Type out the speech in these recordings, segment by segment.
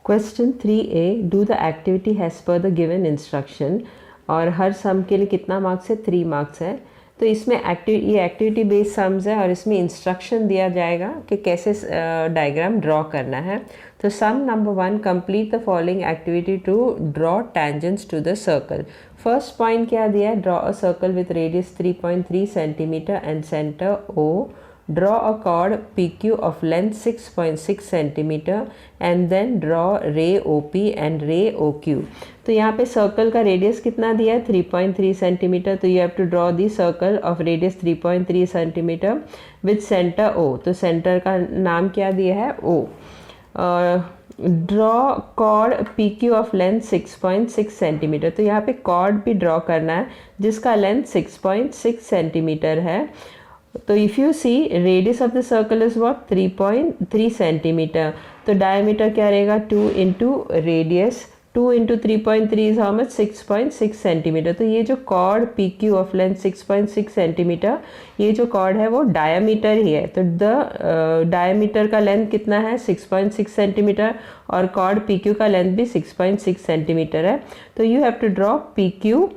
Question 3A, do the activity has पर the given instruction. और हर सम के लिए कितना मार्क्स है, 3 मार्क्स है। तो इसमें ये एक्टिविटी बेस्ड सम्स है और इसमें इंस्ट्रक्शन दिया जाएगा कि कैसे डायग्राम ड्रॉ करना है। तो sum number 1, complete the following activity to draw tangents to the circle. First point क्या दिया है, draw a circle with radius 3.3 centimetre and centre O. Draw a chord PQ of length 6.6 cm and then draw ray OP and ray OQ. तो यहाँ पे circle का radius कितना दिया है, 3.3 सेंटीमीटर। तो you have to draw the circle of radius 3.3 centimetre with centre O। तो centre का नाम क्या दिया है, O। Draw chord PQ of length 6.6 centimetre. तो यहाँ पे कॉर्ड भी ड्रॉ करना है जिसका लेंथ 6.6 सेंटीमीटर है। तो if you see radius of the circle is what, 3.3 centimetre. तो डायमीटर क्या रहेगा, 2 into radius, 2 into 3.3 is how much, 6.6 centimetre. तो ये जो chord PQ of length 6.6 centimetre, ये जो कॉर्ड है वो डायमीटर ही है। तो द डायमीटर का लेंथ कितना है, 6.6 सेंटीमीटर, और कॉर्ड PQ का लेंथ भी 6.6 सेंटीमीटर है। तो you have to draw PQ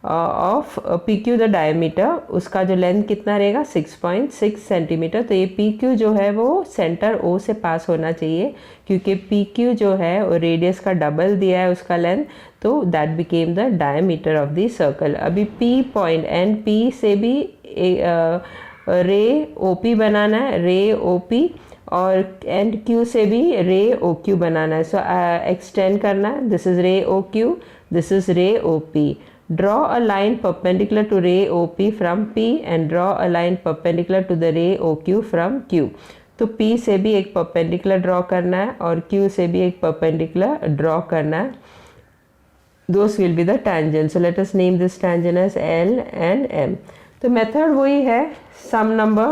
of PQ the diameter, उसका जो लेंथ कितना रहेगा, 6.6 सेंटीमीटर। तो ये PQ जो है वो सेंटर O से पास होना चाहिए, क्योंकि PQ जो है वो रेडियस का डबल दिया है उसका लेंथ। तो that became the diameter of the circle. अभी P पॉइंट एंड P से भी रे OP बनाना है, रे OP, और एंड Q से भी रे OQ बनाना है। सो एक्सटेंड करना है, दिस इज रे OQ, दिस इज रे OP. Draw a line perpendicular to ray OP from P and draw a line perpendicular to the ray OQ from Q. तो P से भी एक perpendicular ड्रॉ करना है और Q से भी एक perpendicular ड्रॉ करना है. Those will be the tangents. So let us name this tangent as L and M. तो मेथड वही है, सम नंबर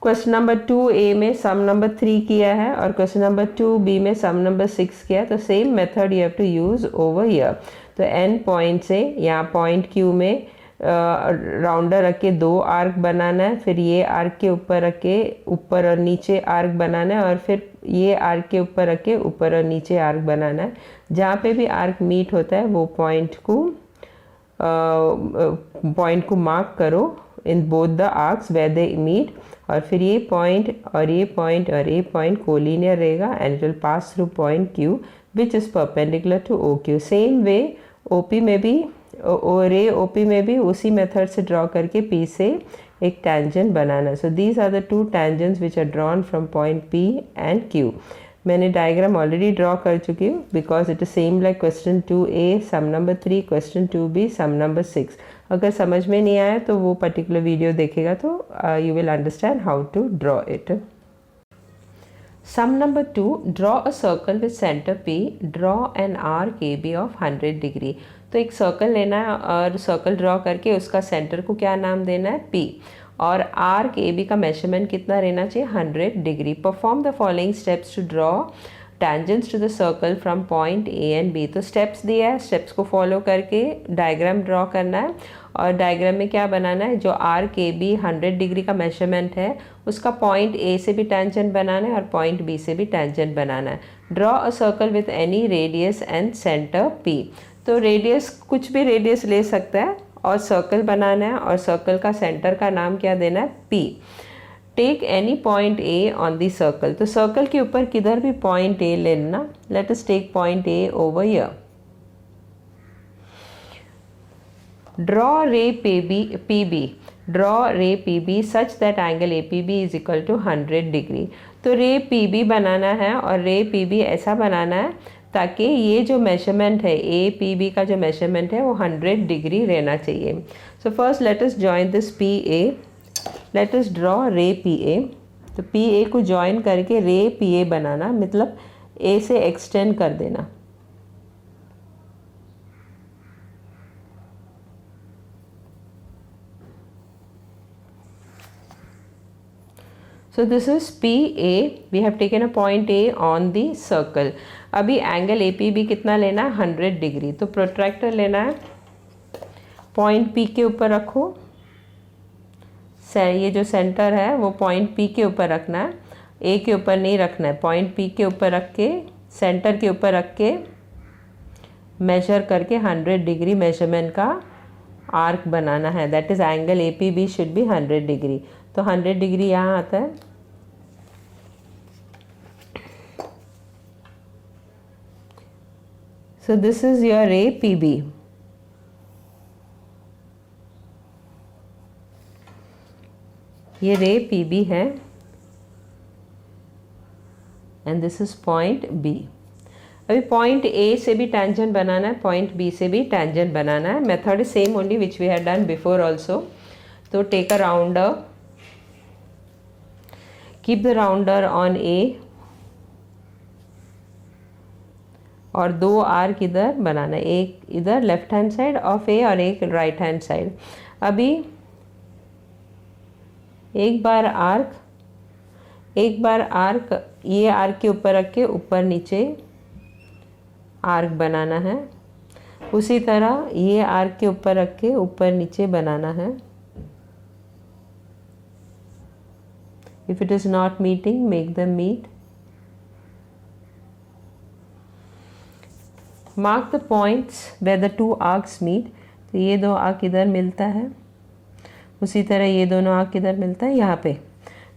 क्वेश्चन नंबर 2A में सम नंबर 3 किया है और क्वेश्चन नंबर 2B में सम नंबर 6 किया है. तो same method you have to use over here. तो N पॉइंट से यहाँ पॉइंट Q में राउंडर रख के 2 आर्क बनाना है, फिर ये आर्क के ऊपर रख के ऊपर और नीचे आर्क बनाना है, और फिर ये आर्क के ऊपर रख के ऊपर और नीचे आर्क बनाना है. जहाँ पे भी आर्क मीट होता है वो पॉइंट को मार्क करो in both the arcs where they meet, और फिर ये पॉइंट और ये पॉइंट और ये पॉइंट कोलिनियर रहेगा and it will pass through point Q which is perpendicular to OQ. Same way OP में भी रे OP में भी उसी मेथड से ड्रॉ करके P से एक टेंजेंट बनाना. So these are the 2 tangents which are drawn from point P and Q. मैंने डायग्राम ऑलरेडी ड्रॉ कर चुकी हूँ because it is same like question 2A sum number 3, question 2B sum number 6. अगर समझ में नहीं आया तो वो पर्टिकुलर वीडियो देखेगा तो you will understand how to draw it. Sum number 2, draw a circle with center P, draw an arc AB of 100 degree. तो एक सर्कल लेना है और सर्कल ड्रॉ करके उसका सेंटर को क्या नाम देना है, P, और आर्क AB का मेजरमेंट कितना रहना चाहिए, 100 degree. Perform the following steps to draw tangents to the circle from point A and B. तो स्टेप्स दिया है, स्टेप्स को फॉलो करके डायग्राम ड्रॉ करना है, और डायग्राम में क्या बनाना है, जो आर्क AB 100 डिग्री का मेजरमेंट है उसका पॉइंट A से भी टेंजेंट बनाना है और पॉइंट B से भी टेंजेंट बनाना है. Draw a circle with any radius and centre P. तो रेडियस कुछ भी रेडियस ले सकता है और सर्कल बनाना है, और सर्कल का सेंटर का नाम क्या देना है, P. Take any point A on the circle. तो सर्कल के ऊपर किधर भी पॉइंट A लेना. Let us take point A over here. Draw ray PB. Draw ray PB such that angle APB is equal to 100 degree. तो ray PB बनाना है और रे PB ऐसा बनाना है ताकि ये जो मेजरमेंट है APB का जो मेजरमेंट है वो 100 डिग्री रहना चाहिए. So first let us join this PA. Let us draw रे PA. तो PA को ज्वाइन करके रे PA बनाना, मतलब A से एक्सटेंड कर देना. So this is PA. We have taken a point A on the circle. अभी एंगल APB कितना लेना है, 100 डिग्री. तो प्रोट्रैक्टर लेना है, पॉइंट P के ऊपर रखो. ये जो सेंटर है वो पॉइंट P के ऊपर रखना है, A के ऊपर नहीं रखना है. पॉइंट P के ऊपर रख के सेंटर के ऊपर रख के मेजर करके 100 डिग्री मेजरमेंट का आर्क बनाना है। That is angle APB should be 100 degree. तो 100 डिग्री यहाँ आता है। सो दिस इज योर रे PB। ये रे PB है and this is point B। अभी पॉइंट A से भी टेंजेंट बनाना है, पॉइंट B से भी टेंजेंट बनाना है। Method is same only which we had done before also. तो take a rounder, keep the rounder on A और 2 आर्क इधर बनाना है, एक इधर left hand side of A और एक राइट हैंड साइड। अभी एक बार आर्क ये आर्क के ऊपर रख के ऊपर नीचे आर्क बनाना है। उसी तरह ये आर्क के ऊपर रख के ऊपर नीचे बनाना है। If it is not meeting, make them meet. Mark the points where the 2 arcs meet. तो ये 2 आर्क इधर मिलता है, उसी तरह ये दोनों आर्क इधर मिलता है यहाँ पे।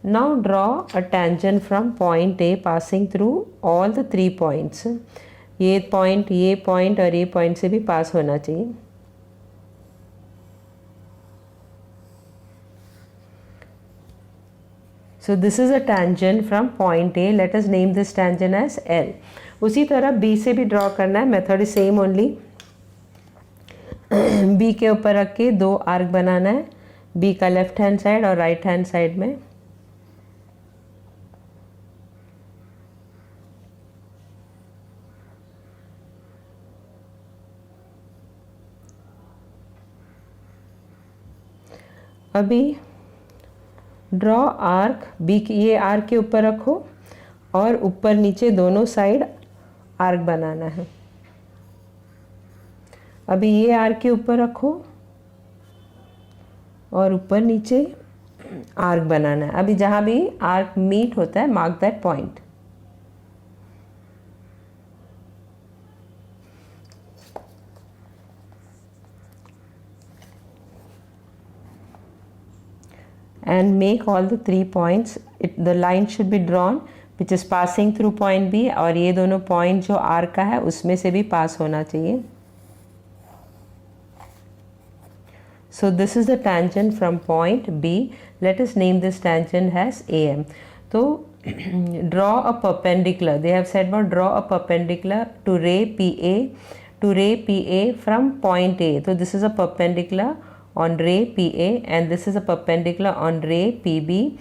Now draw a tangent from point A passing through all the 3 points. ये पॉइंट और ये पॉइंट से भी पास होना चाहिए। So this is a tangent from point A। Let us name this tangent as L। उसी तरह B से भी ड्रॉ करना है। Method is same only. B के ऊपर रख के 2 आर्क बनाना है, B का लेफ्ट हैंड साइड और राइट हैंड साइड में। अभी ड्रॉ आर्क B की, ये आर्क के ऊपर रखो और ऊपर नीचे दोनों साइड आर्क बनाना है। अभी ये आर्क के ऊपर रखो और ऊपर नीचे आर्क बनाना है। अभी जहाँ भी आर्क मीट होता है, mark that point. And make all the 3 points. The line should be drawn which is passing through point B और ये दोनों पॉइंट जो आर्क का है उसमें से भी पास होना चाहिए। So this is the tangent from point B. Let us name this tangent as AM. So draw a perpendicular. They have said about draw a perpendicular to ray PA from point A. So this is a perpendicular on ray PA and this is a perpendicular on ray PB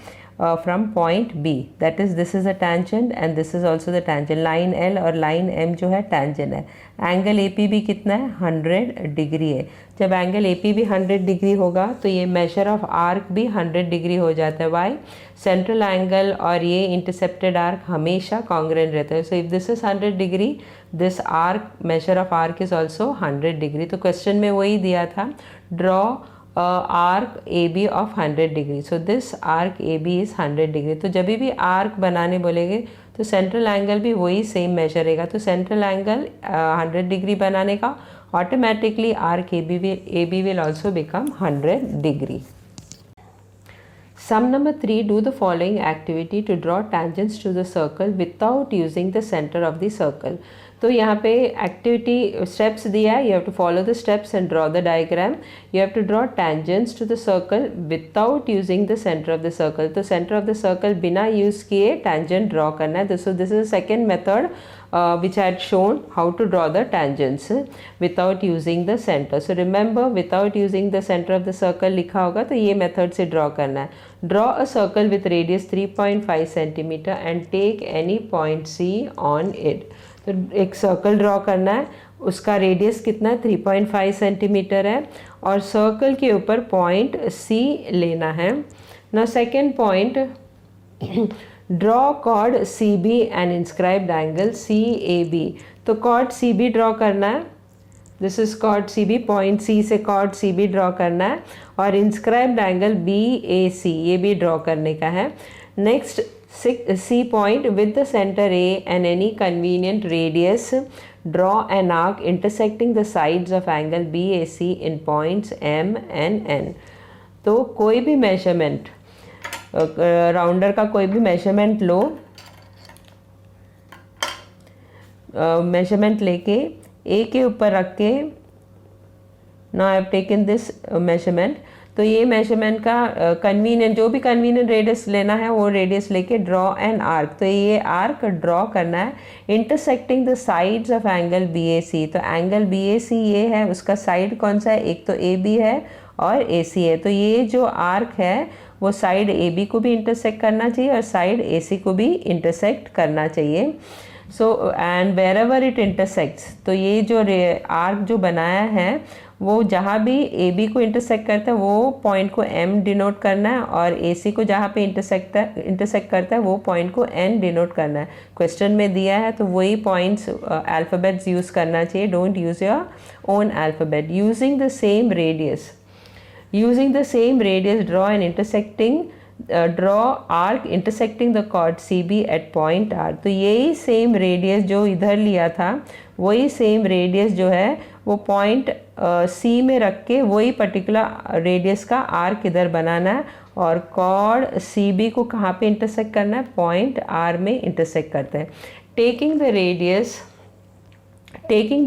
from point B. That is, this is a tangent and this is also the tangent. Line L और line M जो है tangent है। Angle APB कितना है? 100 degree है। जब angle APB 100 degree होगा तो ये मेजर ऑफ आर्क भी 100 डिग्री हो जाता है। वाई? सेंट्रल एंगल और ये इंटरसेप्टेड आर्क हमेशा कॉन्ग्रुएंट रहता है। So if this is 100 degree, this arc measure of arc is also 100 degree. तो क्वेश्चन में वही दिया था, draw arc AB of 100 degree. So this arc AB is 100 degree. तो जब भी आर्क बनाने बोलेंगे तो सेंट्रल एंगल भी वही सेम मेजर रहेगा। तो सेंट्रल एंगल 100 डिग्री बनाने का automatically arc AB will also become 100 degree. Sum number 3, do the following activity to draw tangents to the circle without using the center of the circle. तो यहाँ पे activity steps दिया है, you have to follow the steps and draw the diagram. You have to draw tangents to the circle without using the centre of the circle. तो centre of the circle बिना use किए tangent draw करना है। So this is second method which I had shown how to draw the tangents without using the center. So remember, without using the center of the circle लिखा होगा तो ये method से draw करना है। Draw a circle with radius 3.5 centimeter and take any point C on it. तो एक circle draw करना है, उसका रेडियस कितना है? 3.5 सेंटीमीटर है और सर्कल के ऊपर पॉइंट C लेना है। ना second point, draw chord CB and inscribed angle CAB। तो कॉर्ड CB ड्रॉ करना है, this is chord CB, point C से कॉर्ड CB ड्रॉ करना है और इंस्क्राइब्ड एंगल BAC ये भी ड्रॉ करने का है। Next, C point with the center A and any convenient radius, draw an arc intersecting the sides of angle BAC in points M and N. तो कोई भी मेजरमेंट, राउंडर का कोई भी मेजरमेंट लो, मेजरमेंट लेके ए के ऊपर रख के, now I have taken this measurement, तो ये मेजरमेंट का कन्वीनियंट, जो भी कन्वीनियंट रेडियस लेना है वो रेडियस लेके ड्रॉ एन आर्क, तो ये आर्क ड्रॉ करना है intersecting the sides of angle B A C. तो एंगल बी ए सी ये है, उसका साइड कौन सा है, एक तो ए बी है और ए सी है, तो ये जो आर्क है वो साइड ए बी को भी इंटरसेक्ट करना चाहिए और साइड ए सी को भी इंटरसेक्ट करना चाहिए। So and wherever it intersects, तो ये जो आर्क जो बनाया है वो जहाँ भी ए बी को इंटरसेक्ट करता है वो पॉइंट को एम डिनोट करना है, और ए सी को जहाँ पे इंटरसेक्ट करता है वो पॉइंट को एन डिनोट करना है। क्वेश्चन में दिया है तो वही पॉइंट्स अल्फ़ाबेट्स यूज़ करना चाहिए, don't use your own alphabet. Using the same radius, draw an intersecting draw arc intersecting the chord CB at point R। तो यही सेम रेडियस जो इधर लिया था वही सेम रेडियस जो है वो पॉइंट C में रख के वही पर्टिकुलर रेडियस का आर्क इधर बनाना है, और कॉर्ड CB को कहाँ पे इंटरसेक्ट करना है, पॉइंट R में इंटरसेक्ट करते हैं। Taking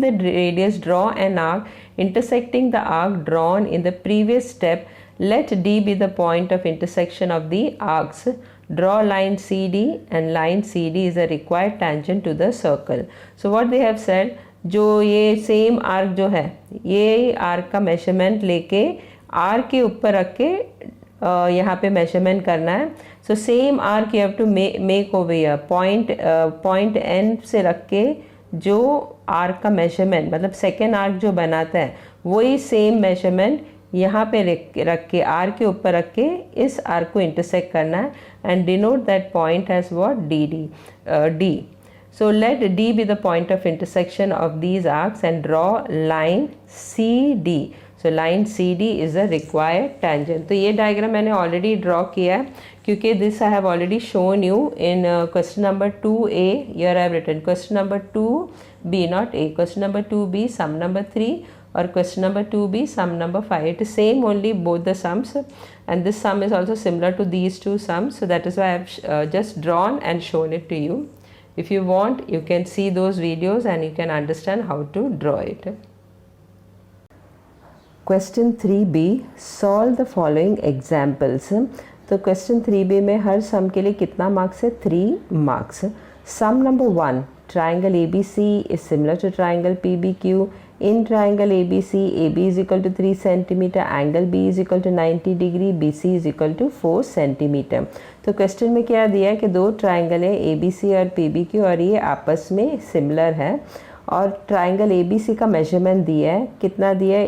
the radius, draw an arc intersecting the arc drawn in the previous step. Let D be the point of intersection of the arcs. Draw line CD, and line CD is a required tangent to the circle. So what they have said, जो ये same arc जो है, ये arc का measurement लेके arc के ऊपर रख के यहाँ पे मेजरमेंट करना है। So same arc you have to make over here, point N से रख के जो आर्क का मेजरमेंट, मतलब सेकेंड आर्क जो बनाता है वही सेम मेजरमेंट यहाँ पे रख के आर्क के ऊपर रख के इस आर्क को इंटरसेक्ट करना है, and denote that point has what, D. So let D be the point of intersection of these arcs and draw line CD. So line CD is a required tangent. तो ये diagram मैंने already draw किया है क्योंकि this I have already shown you in question number 2A. Here I have written question number 2B, not A. Question number 2B, sum number 3, or question number 2B, sum number 5. It is same only both the sums, and this sum is also similar to these two sums. So that is why I have just drawn and shown it to you. If you want, you can see those videos and you can understand how to draw it. Question 3B, solve the following examples. तो question 3B में हर sum के लिए कितना marks है, 3 marks. Sum number 1, triangle ABC is similar to triangle PBQ. In triangle ABC, AB is equal to 3 cm, angle B is equal to 90 degree, BC is equal to 4 cm. तो question में क्या दिया है कि दो triangle है ABC और PBQ और ये आपस में सिमिलर है, और ट्राइंगल ABC का मेजरमेंट दिया है, कितना दिया है,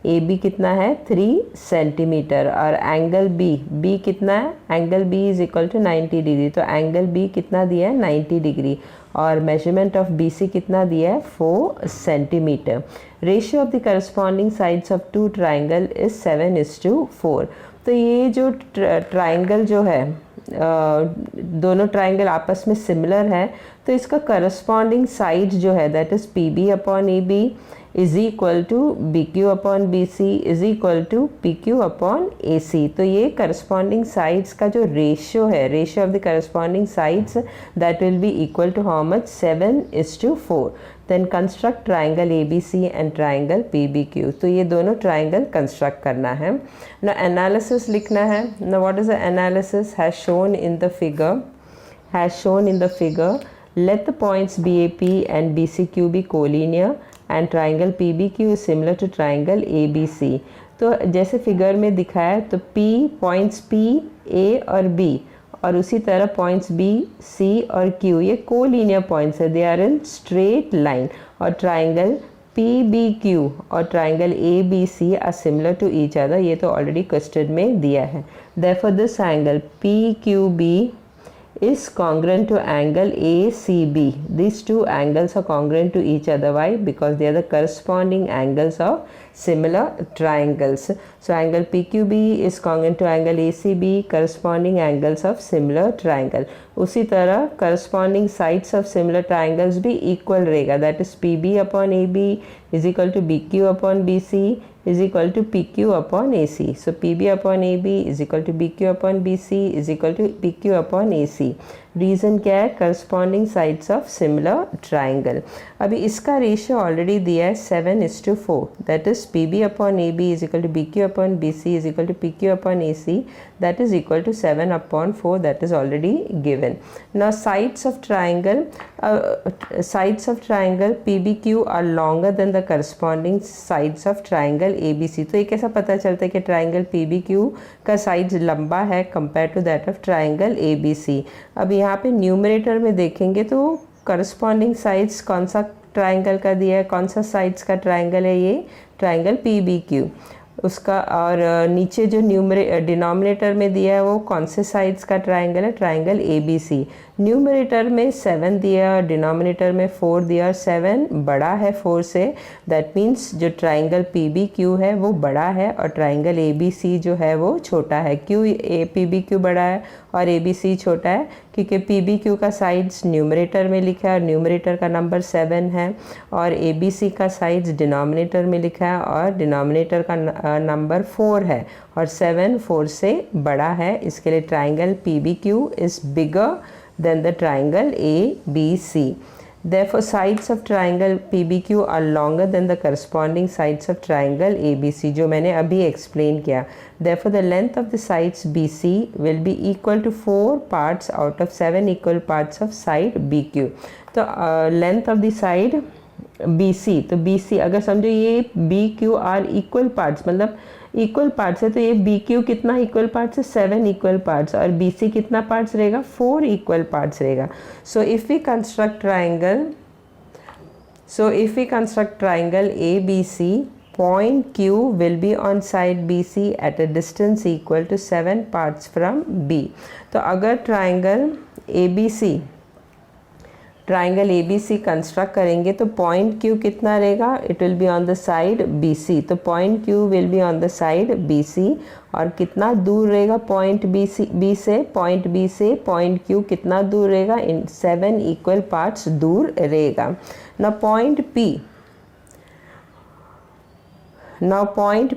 AB कितना है, 3 सेंटीमीटर, और एंगल B कितना है, angle B is equal to 90 degree, तो एंगल B कितना दिया है, 90 डिग्री, और मेजरमेंट ऑफ BC कितना दिया है, 4 centimetre. Ratio of the corresponding sides of two triangle is 7:4। तो ये जो ट्राइंगल जो है, दोनों ट्राइंगल आपस में सिमिलर है, तो इसका करस्पॉन्डिंग साइड जो है that is PB upon AB is equal to BQ upon BC is equal to PQ upon AC। तो ये करस्पॉन्डिंग साइड्स का जो रेशियो है, ratio of the corresponding sides that will be equal to how much, 7:4। Then construct triangle ABC and triangle PBQ। तो ये दोनों triangle construct करना है ना, एनालिसिस लिखना है ना। What is the analysis has shown in the figure, let the points BAP and BCQ be collinear and triangle PBQ is similar to triangle ABC। तो जैसे फिगर में दिखाया है, तो पॉइंट्स P, A और B, और उसी तरह पॉइंट्स B, C और Q ये कोलिनियर पॉइंट्स है, they are in straight line, और ट्राइंगल PBQ और triangle ABC are similar to each other. ये तो ऑलरेडी क्वेश्चन में दिया है। Therefore this angle PQB is congruent to angle ACB. These two angles are congruent to each other. Why? Because they are the corresponding angles of similar triangles. So angle PQB is congruent to angle ACB, corresponding angles of similar triangle. उसी तरह corresponding sides of similar triangles भी equal रहेगा. That is PB upon AB is equal to BQ upon BC is equal to PQ upon AC. So PB upon AB is equal to BQ upon BC is equal to PQ upon AC. Reason क्या है? Corresponding sides of similar triangle. अभी इसका ratio already दिया है 7:4. That is P B upon A B is equal to B Q upon B C is equal to P Q upon A C. That is equal to 7/4. That is already given. Now sides of triangle P B Q are longer than the corresponding sides of triangle A B C. तो ये कैसा पता चलता है कि triangle P B Q का sides लंबा है compare to that of triangle A B C. अब यहाँ पे न्यूमरेटर में देखेंगे तो करस्पॉन्डिंग साइड्स कौन सा ट्राइंगल का दिया है, कौन सा साइड्स का ट्राइंगल है? ये ट्राइंगल पी बी क्यू उसका. और नीचे जो डिनोमिनेटर में दिया है वो कौन से साइड्स का ट्राइंगल है? Triangle A B C. Numerator में 7 दिया, डिनोमिनेटर में 4 दिया. 7 बड़ा है 4 से. दैट मीन्स जो ट्राइंगल पी बी क्यू है वो बड़ा है और ट्राइंगल ए बी सी जो है वो छोटा है. क्यों पी बी क्यू बड़ा है और ए बी सी छोटा है? क्योंकि पी बी क्यू का साइड्स न्यूमरेटर में लिखा है और न्यूमरेटर का नंबर 7 है, और ए बी सी का साइड्स डिनोमिनेटर में लिखा है और डिनोमिनेटर का नंबर 4 है, और 7 4 से बड़ा है. इसके लिए triangle P B Q is bigger than the triangle ABC. Therefore, sides of triangle PBQ are longer than the corresponding sides of triangle ABC, जो मैंने अभी explain किया. Therefore, the length of the sides BC will be equal to 4 parts out of 7 equal parts of side BQ. तो length of the side BC, तो BC अगर समझो ये BQ are equal parts, मतलब इक्वल पार्ट्स है, तो ये BQ कितना इक्वल पार्ट्स है? 7 इक्वल पार्ट्स. और BC कितना पार्ट्स रहेगा? 4 इक्वल पार्ट्स रहेगा. So if we construct triangle ABC, point Q will be on side BC at a distance equal to 7 parts from B. तो अगर ट्राइंगल ABC कंस्ट्रक्ट करेंगे तो point Q कितना रहेगा? It will be on the side BC. तो point Q will be on the side BC. और कितना दूर रहेगा पॉइंट B से? पॉइंट B से पॉइंट Q कितना दूर रहेगा? इन 7 इक्वल पार्ट्स दूर रहेगा. ना point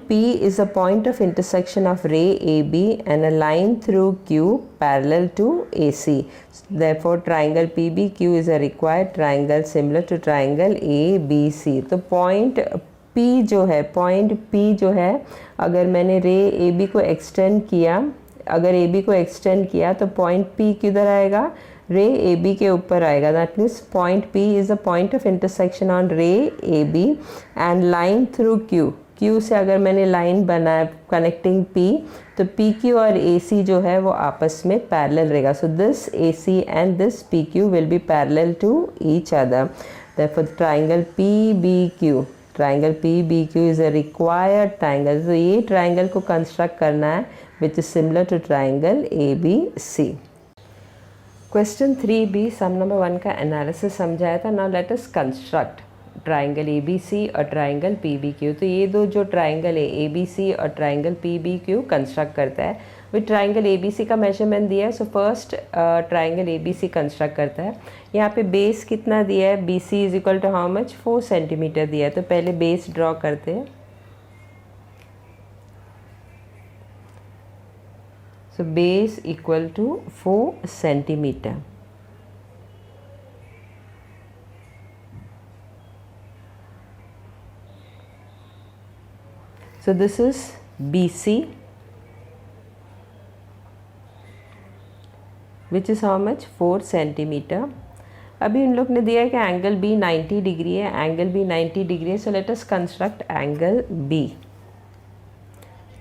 P is a point of intersection of ray AB and a line through Q parallel to AC. Therefore, triangle PBQ is a required triangle similar to triangle ABC. तो point P जो है अगर मैंने रे AB को extend किया, तो point P किधर आएगा? रे AB के ऊपर आएगा. That means point P is a point of intersection on रे AB and line through Q से अगर मैंने लाइन बनाया कनेक्टिंग P, तो PQ और AC जो है वो आपस में पैरेलल रहेगा. So this AC and this PQ will be parallel to each other. Therefore triangle PBQ is a required triangle. तो ये ट्राइंगल को कंस्ट्रक्ट करना है which is similar to triangle ABC. Question 3B sum number 1 का analysis समझाया था. Now let us construct triangle ABC और triangle PBQ. तो ये दो जो ट्राइंगल है ABC और ट्राइंगल PBQ कंस्ट्रक्ट करता है. विद ट्राइंगल ABC का मेजरमेंट दिया है. So first triangle ABC construct करता है. यहाँ पे बेस कितना दिया है? BC is equal to how much? 4 centimetre दिया है. तो पहले बेस ड्रॉ करते हैं. So base equal to 4 centimetre. So this is BC, which is how much? 4 centimetre. अभी इन लोग ने दिया है कि एंगल B 90 डिग्री है. एंगल B 90 डिग्री है. So let us construct angle B.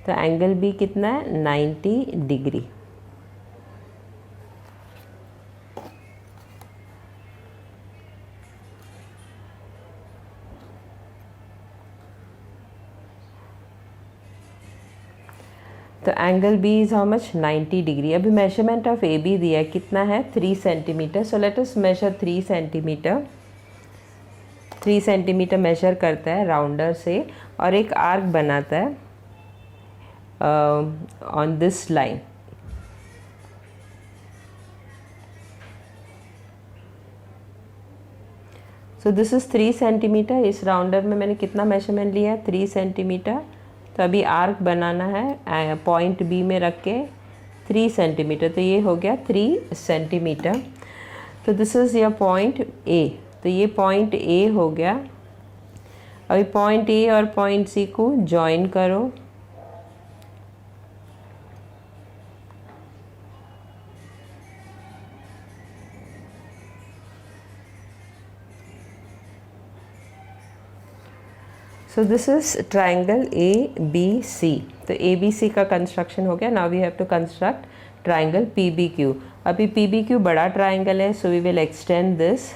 तो एंगल B कितना है? 90 डिग्री. तो तो angle B is how much 90 degree. अभी मेजरमेंट ऑफ ए बी दिया है, कितना है 3 centimetre. So let us measure 3 centimetre. 3 centimetre measure करता है राउंडर से और एक आर्क बनाता है on this line. So this is 3 centimetre. इस राउंडर में मैंने कितना मेजरमेंट लिया है 3 सेंटीमीटर। तो अभी आर्क बनाना है पॉइंट बी में रख के 3 सेंटीमीटर, तो ये हो गया 3 सेंटीमीटर। तो this is your point A, तो ये पॉइंट ए हो गया। अभी पॉइंट ए और पॉइंट सी को जॉइन करो। So this is triangle A B C. तो ए बी सी का कंस्ट्रक्शन हो गया। Now we have to construct triangle P B Q. अभी पी बी क्यू बड़ा ट्राइंगल है, so we will extend this.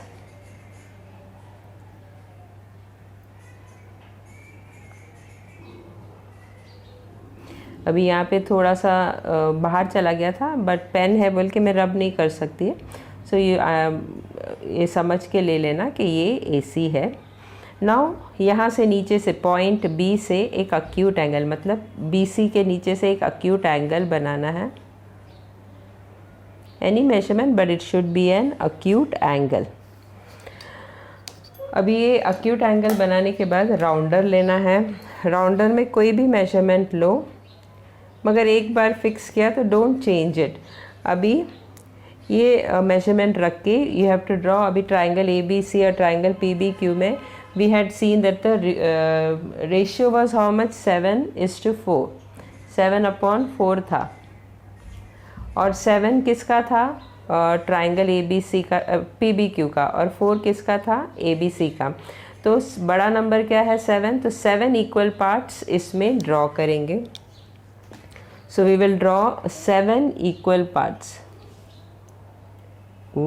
अभी यहाँ पे थोड़ा सा बाहर चला गया था, बट पेन है बोल के मैं रब नहीं कर सकती है। सो ये समझ के ले लेना कि ये ए सी है। नाउ यहाँ से नीचे से पॉइंट बी से एक अक्यूट एंगल, मतलब बी सी के नीचे से एक अक्यूट एंगल बनाना है। Any measurement but it should be an acute angle. अभी ये अक्यूट एंगल बनाने के बाद राउंडर लेना है। राउंडर में कोई भी मेजरमेंट लो, मगर एक बार फिक्स किया तो डोंट चेंज इट। अभी ये मेजरमेंट रख के यू हैव टू ड्रॉ। अभी ट्राइंगल ए बी सी और ट्राइंगल पी बी क्यू में we had seen that the ratio was how much 7:4। 7/4 था, और 7 किसका था ट्राइंगल ए बी सी का, पी बी क्यू का, और 4 किसका था ए बी सी का। तो बड़ा नंबर क्या है 7, तो 7 इक्वल पार्ट्स इसमें ड्रॉ करेंगे। So we will draw 7 equal parts.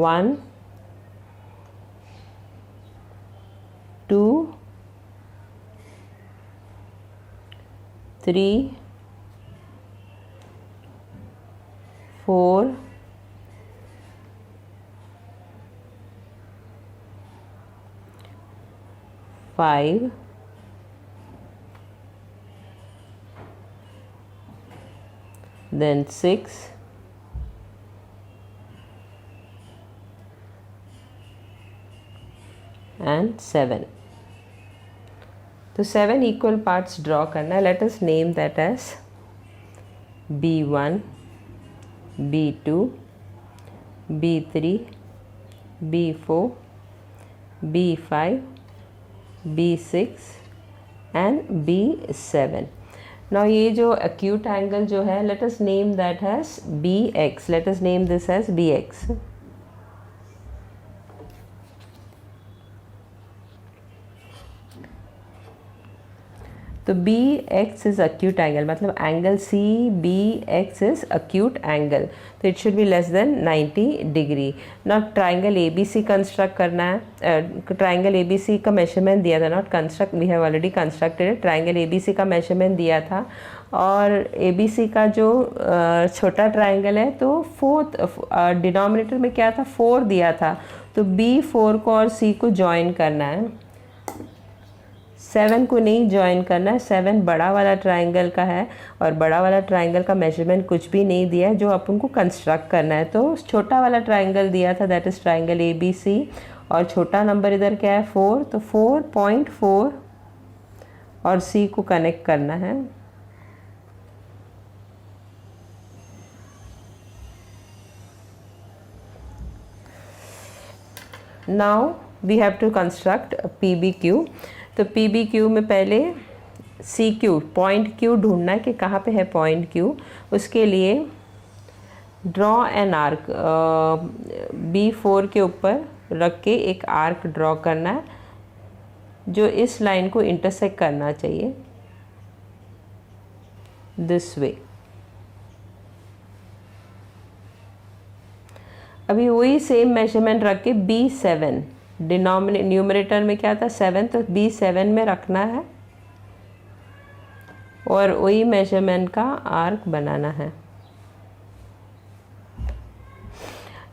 1, 2, 3, 4, 5, 6 and 7. तो 7 इक्वल पार्ट्स ड्रॉ करना है। Let us name that as B1, B2, B3, B4, B5, B6 and B7. Now ये जो acute angle जो है, let us name that as BX. Let us name this as BX. तो BX is acute angle, मतलब angle CBX is acute angle, तो it should be less than 90 degree. Not triangle ABC construct करना है। Triangle ABC का measurement दिया था, not construct, we have already constructed. Triangle ABC का measurement दिया था, और ABC का जो छोटा ट्राइंगल है तो 4th डिनोमिनेटर में क्या था 4 दिया था, तो B4 को और C को जॉइन करना है। 7 को नहीं जॉइन करना है। 7 बड़ा वाला ट्राइंगल का है, और बड़ा वाला ट्राइंगल का मेजरमेंट कुछ भी नहीं दिया है, जो अपन को कंस्ट्रक्ट करना है। तो छोटा वाला ट्राइंगल दिया था, दैट इज़ ट्राइंगल ABC, और छोटा नंबर इधर क्या है 4, तो 4.4 और C को कनेक्ट करना है। Now we have to construct PBQ। तो PBQ में पहले CQ पॉइंट Q ढूंढना है कि कहाँ पे है पॉइंट Q। उसके लिए ड्रॉ एन आर्क, B4 के ऊपर रख के एक आर्क ड्रॉ करना है, जो इस लाइन को इंटरसेक्ट करना चाहिए दिस वे। अभी वही सेम मेजरमेंट रख के B7, न्यूमरेटर में क्या था 7, तो B7 में रखना है। और वही मेजरमेंट का आर्क बनाना है।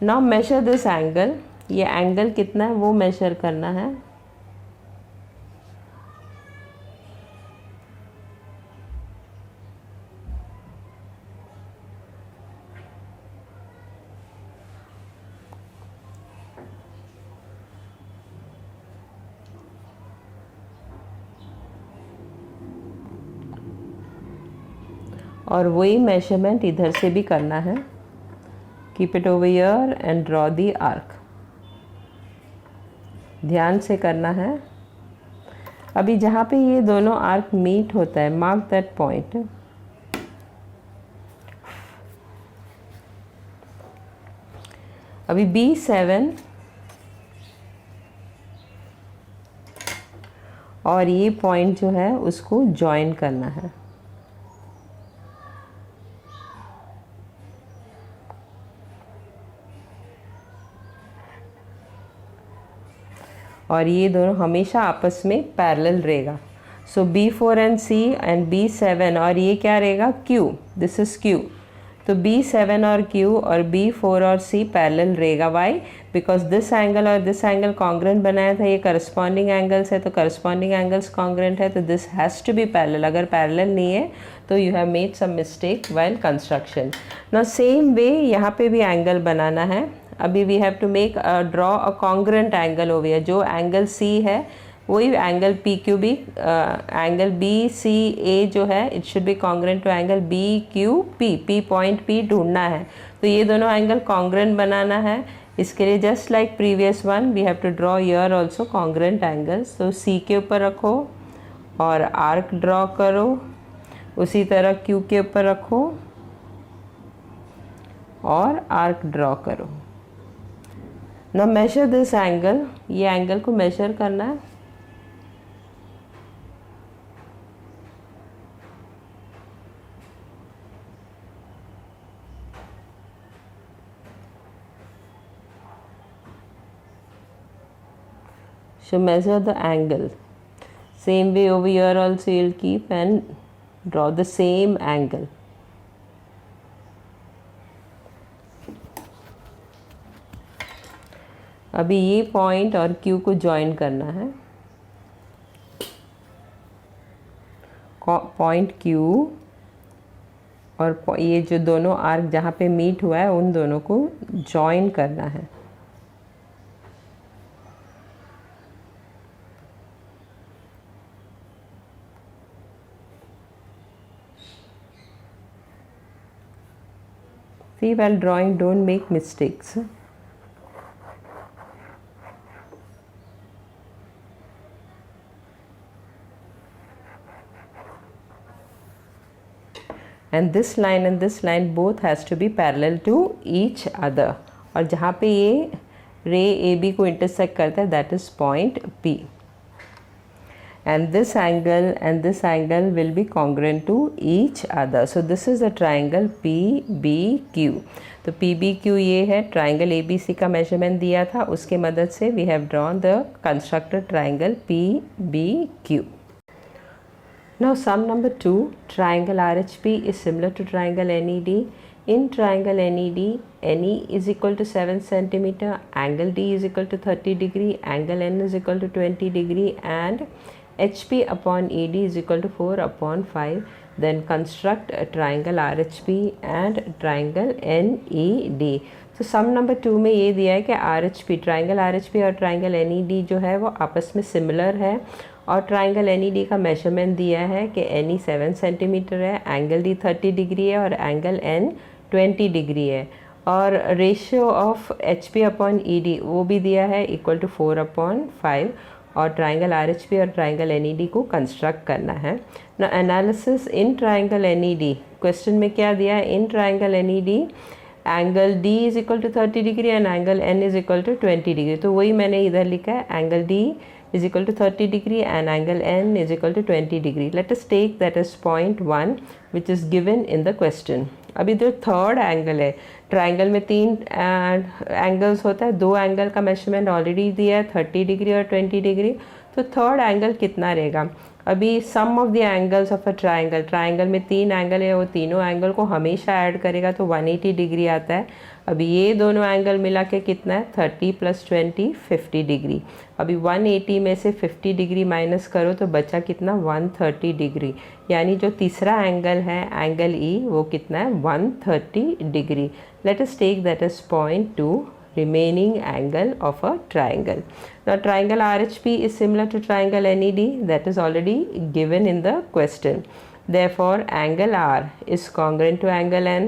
नाउ मेजर दिस एंगल, ये एंगल कितना है वो मेजर करना है। और वही मेजरमेंट इधर से भी करना है। Keep it over here and draw the arc. ध्यान से करना है। अभी जहाँ पे ये दोनों आर्क मीट होता है, मार्क दैट पॉइंट। अभी B7 और ये पॉइंट जो है उसको जॉइन करना है। और ये दोनों हमेशा आपस में पैरेलल रहेगा। सो B4 and C and B7 और ये क्या रहेगा, Q, दिस इज Q। तो B7 और Q और B4 और C पैरेलल रहेगा। वाई? बिकॉज दिस एंगल और दिस एंगल कॉन्ग्रेंट बनाया था, ये करस्पॉन्डिंग एंगल्स है, तो करस्पॉन्डिंग एंगल्स कॉन्ग्रेंट है, तो this has to be parallel. अगर पैरेलल नहीं है तो you have made some mistake while construction. Now same way यहाँ पे भी एंगल बनाना है। अभी we have to make draw a congruent angle over here. जो एंगल C है वही एंगल PQB, एंगल BCA जो है it should be congruent to angle BQP। P point P ढूंढना है, तो ये दोनों एंगल कॉन्ग्रेंट बनाना है। इसके लिए just like previous one we have to draw here also congruent angles. तो C के ऊपर रखो और आर्क ड्रॉ करो, उसी तरह Q के ऊपर रखो और आर्क ड्रॉ करो। नाउ मेजर दिस एंगल, ये एंगल को मेजर करना है। So measure the angle. Same way over here also you'll keep and draw the same angle. अभी ये पॉइंट और Q को ज्वाइन करना है। पॉइंट Q और ये जो दोनों आर्क जहाँ पे मीट हुआ है उन दोनों को ज्वाइन करना है। See, while drawing don't make mistakes. And this line and this line both has to be parallel to each other. और जहाँ पे ये रे AB को intersect करता है that is point P. And this angle will be congruent to each other. So this is a triangle PBQ. तो PBQ ये है, triangle ABC का measurement दिया था, उसके मदद से we have drawn the constructed triangle PBQ. Now sum number 2, triangle RHP is similar to triangle NED. In triangle NED, NE is equal to 7 cm, angle D is equal to 30 degree, angle N is equal to 20 degree and HP upon ED is equal to 4 upon 5. Then construct a triangle RHP and triangle NED. तो sum number 2 में ये दिया है कि RHP, triangle RHP और triangle NED जो है वो आपस में सिमिलर है और ट्राइंगल NED का मेजरमेंट दिया है कि NE 7 सेंटीमीटर है, एंगल D 30 डिग्री है और एंगल N 20 डिग्री है और ratio of HP upon ED वो भी दिया है इक्वल टू 4 अपॉन 5 और ट्राइंगल RHP और ट्राइंगल NED को कंस्ट्रक्ट करना है। ना analysis in triangle NED, question में क्या दिया है, in triangle NED angle D is equal to 30 degree and angle N is equal to 20 degree. तो वही मैंने इधर लिखा है, angle D is equal to 30 degree and angle N is equal to 20 degree. Let us take that as point 1 which is given in the question. अभी जो third angle है, triangle में 3 एंगल्स होता है, 2 एंगल का मेजरमेंट ऑलरेडी दिया है 30 degree और 20 डिग्री। तो थर्ड एंगल कितना रहेगा? अभी sum of the angles of a triangle में 3 एंगल है, वो तीनों एंगल को हमेशा ऐड करेगा तो 180 डिग्री आता है। अभी ये दोनों एंगल मिला के कितना है? 30 + 20 50 डिग्री। अभी 180 में से 50 डिग्री माइनस करो तो बचा कितना? 130 डिग्री। यानी जो तीसरा एंगल है एंगल ई वो कितना है? 130 डिग्री। Let us take that as point 2 remaining angle of a triangle. Now triangle RHP is similar to triangle NED, that is already given in the question. Therefore angle R is congruent to angle N,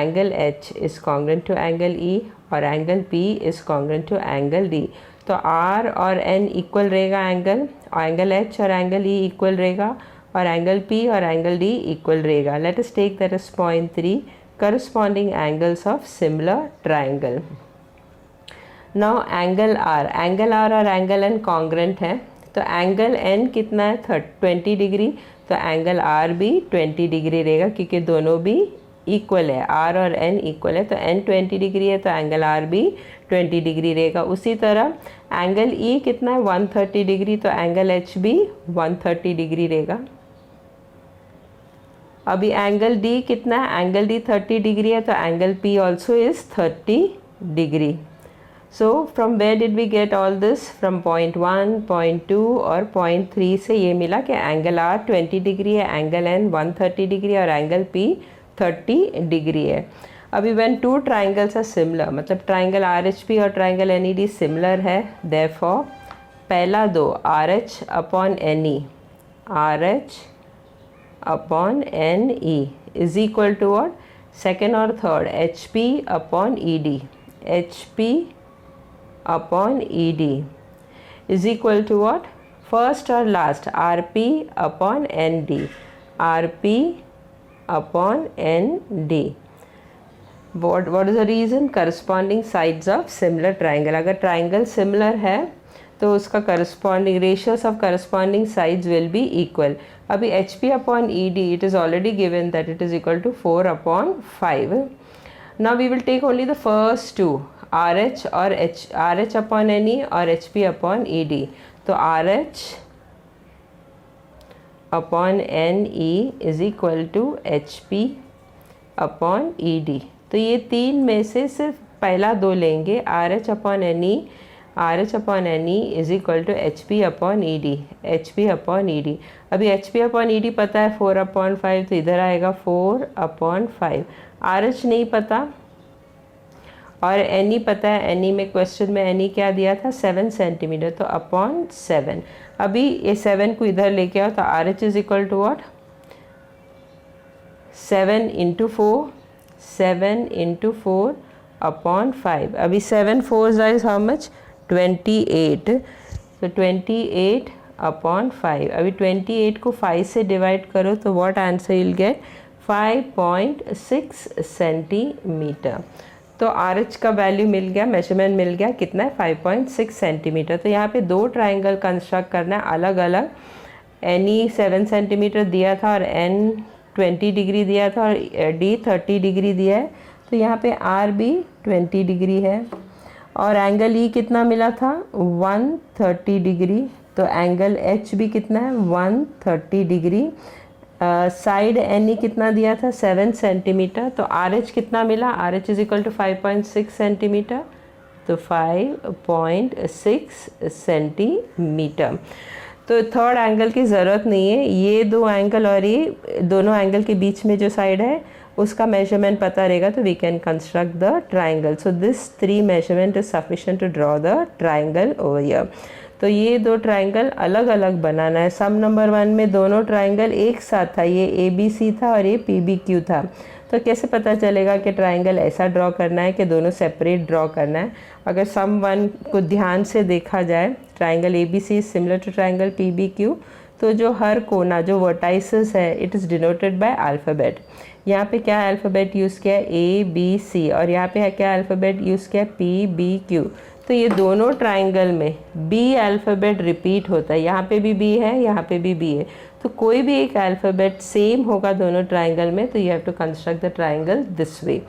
angle H is congruent to angle E और angle P is congruent to angle D. तो R और N equal रहेगा angle H और angle E equal रहेगा और angle P और angle D equal रहेगा. Let us take that as point 3 corresponding angles of similar triangle. Now angle R और angle N congruent है, तो एंगल एन कितना है? 20 डिग्री, तो एंगल आर भी 20 डिग्री रहेगा क्योंकि दोनों भी इक्वल है, आर और एन इक्वल है, तो एन 20 डिग्री है तो एंगल आर भी 20 डिग्री रहेगा. उसी तरह एंगल ई कितना है? 130 डिग्री, तो एंगल एच भी 130 डिग्री रहेगा. अभी एंगल डी कितना है? एंगल डी 30 डिग्री है, तो angle P also is 30 degree. So from where did we get all this? From point 1, point 2 और point 3 से ये मिला कि एंगल R 20 डिग्री है, एंगल N 130 डिग्री और एंगल P 30 डिग्री है. अभी when two triangles are similar, मतलब ट्राइंगल RHP और ट्राइंगल NED सिमिलर है, therefore पहला दो RH upon NE, RH upon NE is equal to what? Second और third HP upon ED, HP upon ED is equal to what? First or last RP upon ND, RP upon ND. What is the reason? Corresponding sides of similar triangle. अगर triangle similar है तो उसका corresponding ratios of corresponding sides will be equal. अभी HP upon ED it is already given that it is equal to 4/5. Now we will take only the first two, RH और RH upon NE और HP upon ED. तो RH upon NE is equal to HP upon ED. तो ये तीन में से सिर्फ पहला दो लेंगे, RH upon NE, RH upon NE is equal to HP upon ED, HP upon ED. अभी HP upon ED पता है 4/5, तो इधर आएगा 4/5. RH नहीं पता और NE पता है, NE में क्वेश्चन में NE क्या दिया था? 7 सेंटीमीटर, तो अपॉन 7. अभी ये 7 को इधर लेके आओ तो RH is equal to what? 7 × 4, 7 × 4 upon 5. अभी 7 4 इज हाउ मच? 28. तो 28 अपॉन 5. अभी 28 को 5 से डिवाइड करो तो what answer will get? 5.6 centimetre. तो RH का वैल्यू मिल गया, मेजरमेंट मिल गया, कितना है? 5.6 सेंटीमीटर. तो यहाँ पे दो ट्राइंगल कंस्ट्रक्ट करना है अलग अलग. NE 7 सेंटीमीटर दिया था और N 20 डिग्री दिया था और D 30 डिग्री दिया है. तो यहाँ पे R भी 20 डिग्री है और एंगल E कितना मिला था? 130 डिग्री. तो एंगल H भी कितना है? 130 डिग्री. साइड NE कितना दिया था? 7 सेंटीमीटर. तो RH कितना मिला? RH is equal to 5.6 centimetre. तो 5.6 सेंटीमीटर. तो थर्ड एंगल की ज़रूरत नहीं है, ये दो एंगल और ये दोनों एंगल के बीच में जो साइड है उसका मेजरमेंट पता रहेगा तो we can construct the triangle. So this 3 measurement is sufficient to draw the triangle over here. तो ये दो ट्राइंगल अलग अलग बनाना है. सम नंबर 1 में दोनों ट्राइंगल एक साथ था, ये ABC था और ये PBQ था. तो कैसे पता चलेगा कि ट्राइंगल ऐसा ड्रॉ करना है कि दोनों सेपरेट ड्रॉ करना है? अगर सम 1 को ध्यान से देखा जाए, triangle ABC is similar to triangle PBQ, तो जो हर कोना जो वर्टाइसेस है it is denoted by alphabet. यहाँ पे क्या अल्फ़ाबेट यूज़ किया है? ABC. और यहाँ पे क्या अल्फ़ाबेट यूज़ किया है? PBQ. तो ये दोनों ट्राइंगल में B अल्फ़ाबेट रिपीट होता है. यहाँ पे भी B है, यहाँ पे भी B है. तो कोई भी एक अल्फ़ाबेट सेम होगा दोनों ट्राइंगल में, तो you have to construct the triangle this way.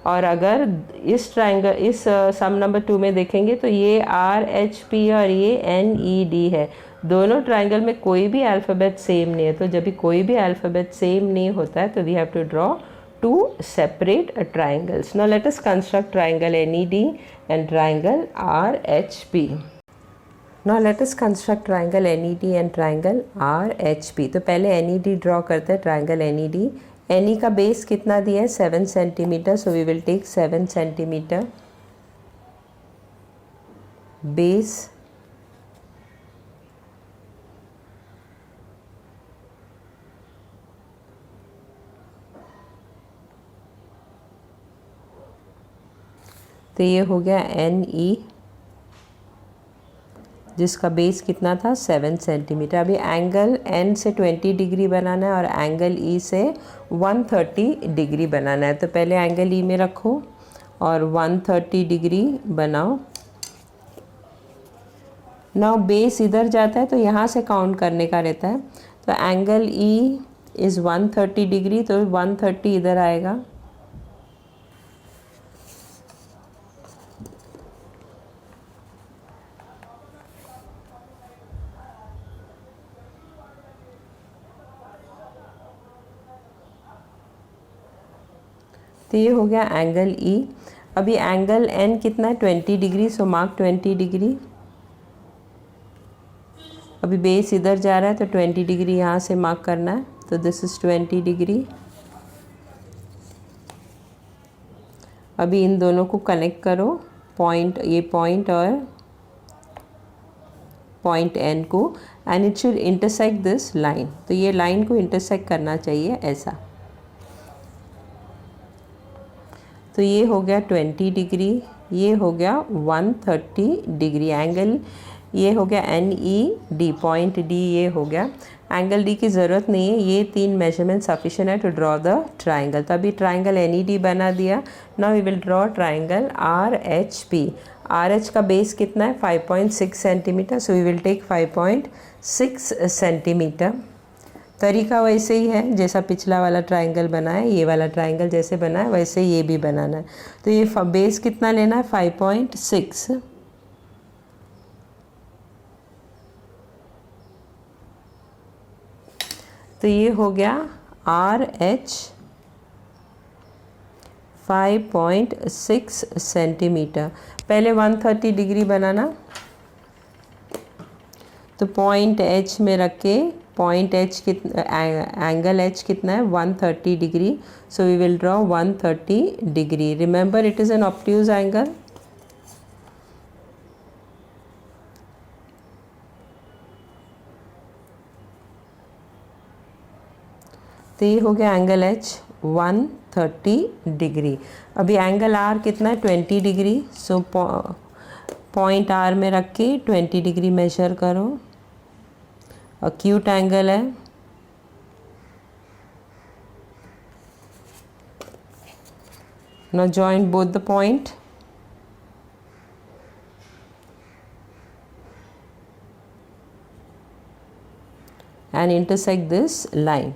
और अगर इस ट्राइंगल इस सम नंबर 2 में देखेंगे तो ये RHP और ये NED है, दोनों ट्राइंगल में कोई भी अल्फ़ाबेट सेम नहीं है, तो जब भी कोई भी अल्फ़ाबेट सेम नहीं होता है तो we have to draw two separate triangles. Now let us construct triangle NED and triangle RHP. Now let us construct triangle NED and triangle RHP. तो पहले NED ड्रॉ करते हैं, triangle NED. NE का base कितना दिया है 7 centimetre, so we will take 7 centimetre base. तो ये हो गया NE जिसका बेस कितना था 7 सेंटीमीटर. अभी एंगल N से 20 डिग्री बनाना है और एंगल E से 130 डिग्री बनाना है. तो पहले एंगल E में रखो और 130 डिग्री बनाओ. नाउ बेस इधर जाता है तो यहाँ से काउंट करने का रहता है. तो एंगल E इज़ 130 डिग्री, तो 130 इधर आएगा. तो ये हो गया एंगल E. अभी एंगल N कितना है 20 डिग्री, सो मार्क 20 डिग्री. अभी बेस इधर जा रहा है तो 20 डिग्री यहाँ से मार्क करना है. तो दिस इज़ 20 डिग्री. अभी इन दोनों को कनेक्ट करो, पॉइंट, ये पॉइंट और पॉइंट N को, and it should intersect this line. तो ये लाइन को इंटरसेक्ट करना चाहिए ऐसा. तो ये हो गया 20 डिग्री, ये हो गया 130 डिग्री. एंगल ये हो गया NED, पॉइंट D ये हो गया. एंगल D की ज़रूरत नहीं है, ये 3 मेजरमेंट सफिशिएंट है टू ड्रॉ द ट्राइंगल. तो अभी ट्राइंगल NED बना दिया. Now we will draw triangle RHP. RH का बेस कितना है 5.6 centimetre, so we will take 5.6 centimetre. तरीका वैसे ही है जैसा पिछला वाला ट्राइंगल बना है, ये वाला ट्राइंगल जैसे बना है वैसे ये भी बनाना है. तो ये बेस कितना लेना है 5.6. तो ये हो गया RH 5.6 सेंटीमीटर. पहले 130 डिग्री बनाना. तो पॉइंट H में रख के, पॉइंट H कितना, एंगल H कितना है 130 degree, so we will draw 130 degree. Remember it is an obtuse angle. तो ये हो गया एंगल H 130 डिग्री. अभी एंगल R कितना है 20 डिग्री, सो पॉइंट R में रख के 20 डिग्री मेजर करो. अक्यूट एंगल है. Now join both the point. And intersect this line.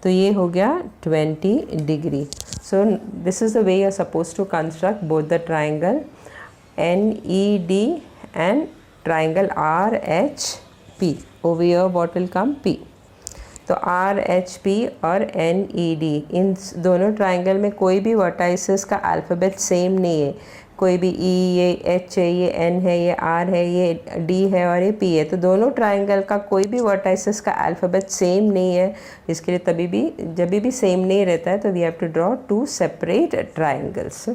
तो ये हो गया 20 degree. So this is the way you are supposed to construct both the triangle NED and triangle RHP. Over here what will come P. तो RHP और NED, इन दोनों triangle में कोई भी वर्टाइसेस का अल्फ़ाबेट सेम नहीं है. कोई भी E, ये H है, ये N है, ये R है, ये D है और ये P है. तो दोनों ट्राइंगल का कोई भी वर्टाइसेस का अल्फ़ाबेट सेम नहीं है. इसके लिए तभी भी जब भी सेम नहीं रहता है तो we have to draw 2 separate triangles.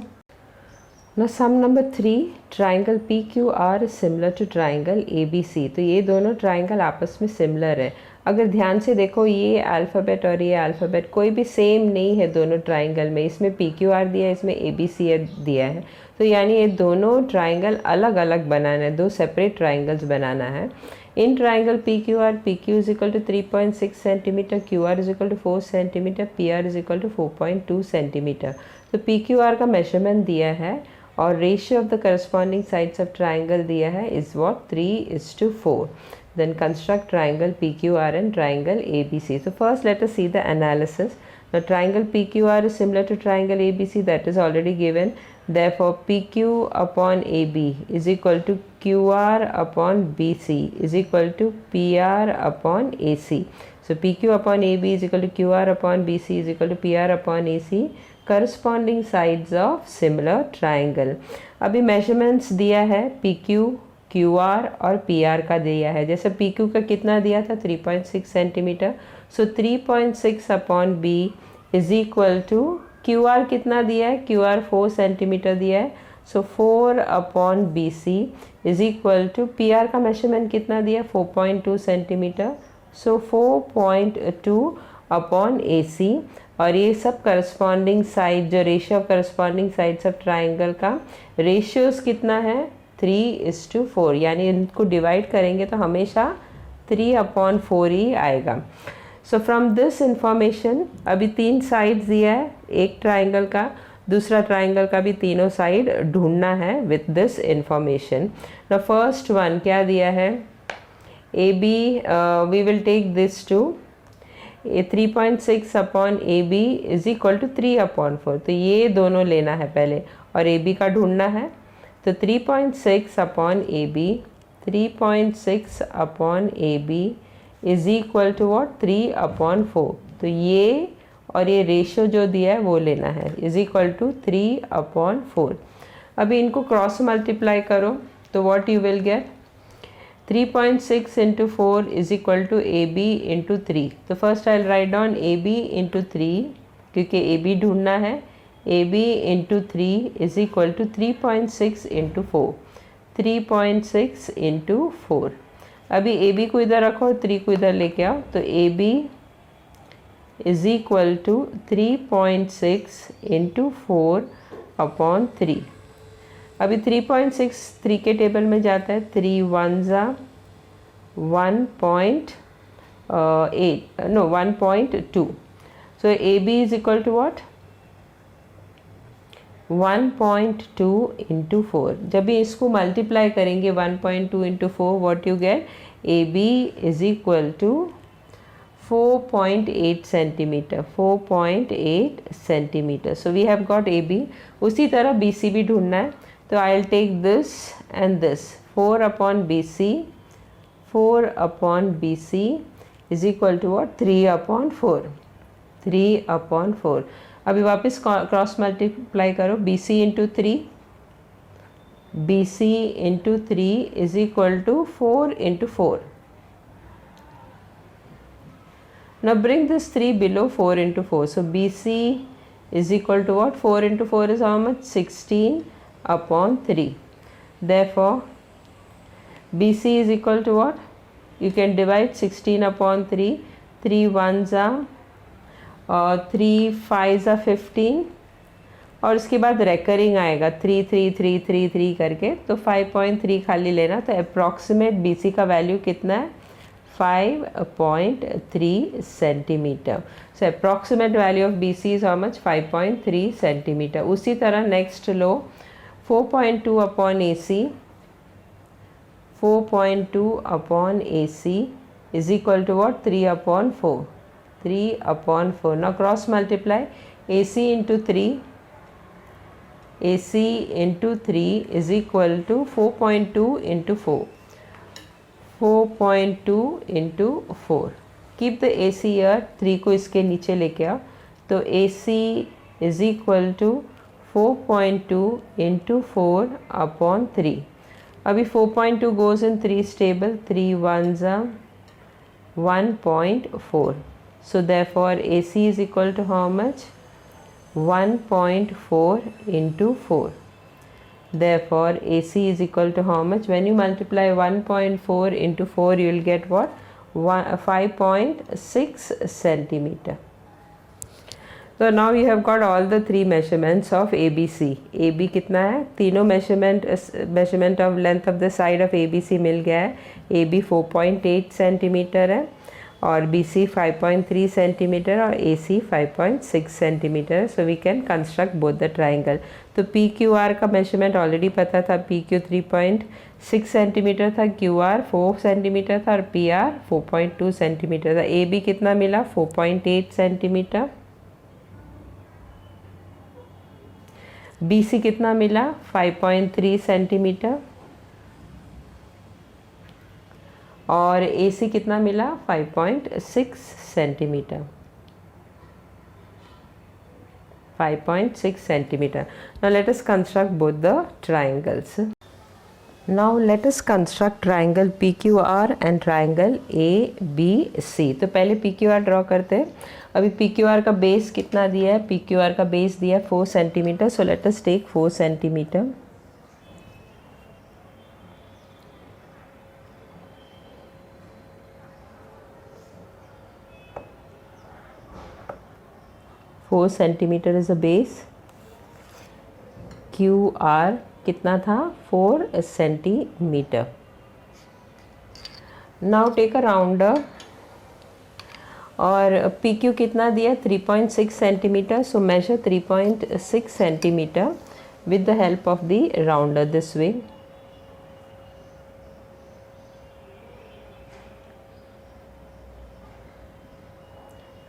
Now sum number 3, triangle PQR is similar to triangle ABC. तो ये दोनों ट्राइंगल आपस में सिमिलर है. अगर ध्यान से देखो ये अल्फ़ाबेट और ये अल्फ़ाबेट कोई भी सेम नहीं है दोनों ट्राइंगल में. इसमें PQR दिया है, इसमें ABC दिया है. तो यानी ये दोनों ट्राइंगल अलग अलग बनाना है, 2 सेपरेट ट्राइंगल्स बनाना है. In triangle PQR, PQ is equal to 3.6 centimetre, QR is equal to 4 centimetre, PR is equal to 4.2 centimetre. तो PQR का मेजरमेंट दिया है और ratio of the corresponding sides of triangle दिया है is what 3:4. Then construct triangle PQR and triangle ABC. So first let us see the analysis. Now triangle PQR is similar to triangle ABC, that is already given. Therefore PQ upon AB is equal to QR upon BC is equal to PR upon AC. So PQ upon AB is equal to QR upon BC is equal to PR upon AC, corresponding sides of similar triangle. अभी measurements दिया है PQ, QR और PR का दिया है. जैसे PQ का कितना दिया था 3.6 centimetre. So 3.6 upon B is equal to QR कितना दिया है, QR 4 सेंटीमीटर दिया है. So 4 upon BC is equal to PR का मेजरमेंट कितना दिया 4.2 सेंटीमीटर. सो 4.2 अपॉन AC. और ये सब करस्पॉन्डिंग साइड, जो ratio of corresponding sides of triangle का रेशियोज कितना है 3:4, यानी इनको डिवाइड करेंगे तो हमेशा 3/4 ही आएगा. सो फ्रॉम दिस इंफॉर्मेशन अभी 3 साइड्स दिया है एक ट्राइंगल का, दूसरा ट्राइंगल का भी तीनों साइड ढूंढना है with this information. The first one क्या दिया है AB, we will take this to 3.6 upon AB is equal to 3/4. तो ये दोनों लेना है पहले और AB का ढूंढना है. तो 3.6 upon AB, 3.6 upon AB is equal to what 3/4. तो ये और ये रेशियो जो दिया है वो लेना है इज इक्वल टू 3/4. अभी इनको क्रॉस मल्टीप्लाई करो तो what you will get 3.6 into 4 is equal to AB into 3. तो फर्स्ट आई राइट डाउन AB into 3 क्योंकि AB ढूंढना है. AB into 3 is equal to 3.6 into 4. 3.6 into 4. अभी AB को इधर रखो, 3 को इधर लेके आओ. तो AB is equal to 3.6 into 4 upon 3. अभी 3.6 3 के टेबल में जाता है. 3 1s 1.8 no 1.2. So AB is equal to what 1.2 into 4. जब भी इसको मल्टीप्लाई करेंगे 1.2 into 4 what you get AB is equal to 4.8 centimeter. 4.8 centimeter. So we have got AB. उसी तरह BC भी ढूंढना है. तो I'll take this and this. 4 upon BC. 4 upon BC is equal to what 3/4. 3/4. अभी वापस क्रॉस मल्टीप्लाई करो. BC into 3. BC into 3 is equal to 4 into 4. Now bring this 3 below 4 into 4. So BC is equal to what 4 into 4 is how much 16 upon 3. Therefore BC is equal to what, you can divide 16 upon 3. 3 1s are 3 5s are 15 और उसके बाद recurring आएगा 3 3 3 3 3 करके. तो 5.3 खाली लेना. तो approximate BC का वैल्यू कितना है 5.3 centimetre. So approximate value of BC is how much 5.3 centimetre. उसी तरह next low 4.2 upon AC. 4.2 upon AC is equal to what 3/4. 3/4. Now cross multiply AC into 3. AC into 3 is equal to 4.2 into 4. 4.2 into 4. Keep the AC here. 3 को इसके नीचे लेके आओ. तो AC is equal to 4.2 into 4 upon 3. अभी 4.2 goes in 3's table. 3 1s are 1.4. So therefore AC is equal to how much 1.4 into 4. Therefore AC is equal to how much, when you multiply 1.4 into 4 you will get what 5.6 centimeter. So now you have got all the 3 measurements of ABC. AB कितना है, तीनों measurement of length of the side of ABC मिल गया है. AB 4.8 centimetre है और BC 5.3 centimetre और AC 5.6 centimetre. So we can construct both the triangle. तो PQR का मेजरमेंट ऑलरेडी पता था. PQ 3.6 सेंटीमीटर था, QR 4 सेंटीमीटर था और PR 4.2 सेंटीमीटर था. AB कितना मिला 4.8 सेंटीमीटर. BC कितना मिला 5.3 सेंटीमीटर और AC कितना मिला 5.6 centimetre 5.6 centimeter. Now let us construct both the triangles. Now let us construct triangle PQR and triangle ABC. तो पहले PQR ड्रॉ करते हैं. अभी PQR का बेस कितना दिया है? PQR का बेस दिया है 4 centimetre. So let us take 4 centimetre. Four centimetre is a base. QR कितना था 4 centimetre. Now take a rounder और PQ कितना दिया 3.6 centimetre. So measure 3.6 centimetre with the help of the rounder this way.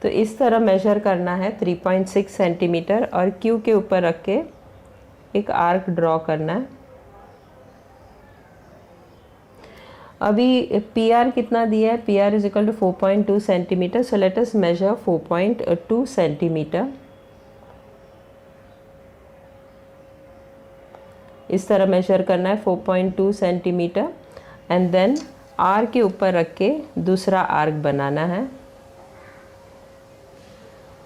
तो इस तरह मेजर करना है 3.6 सेंटीमीटर और Q के ऊपर रख के एक आर्क ड्रॉ करना है. अभी PR कितना दिया है? PR is equal to 4.2 centimetre. So let us measure 4.2 centimetre. इस तरह मेजर करना है 4.2 सेंटीमीटर एंड देन R के ऊपर रख के दूसरा आर्क बनाना है.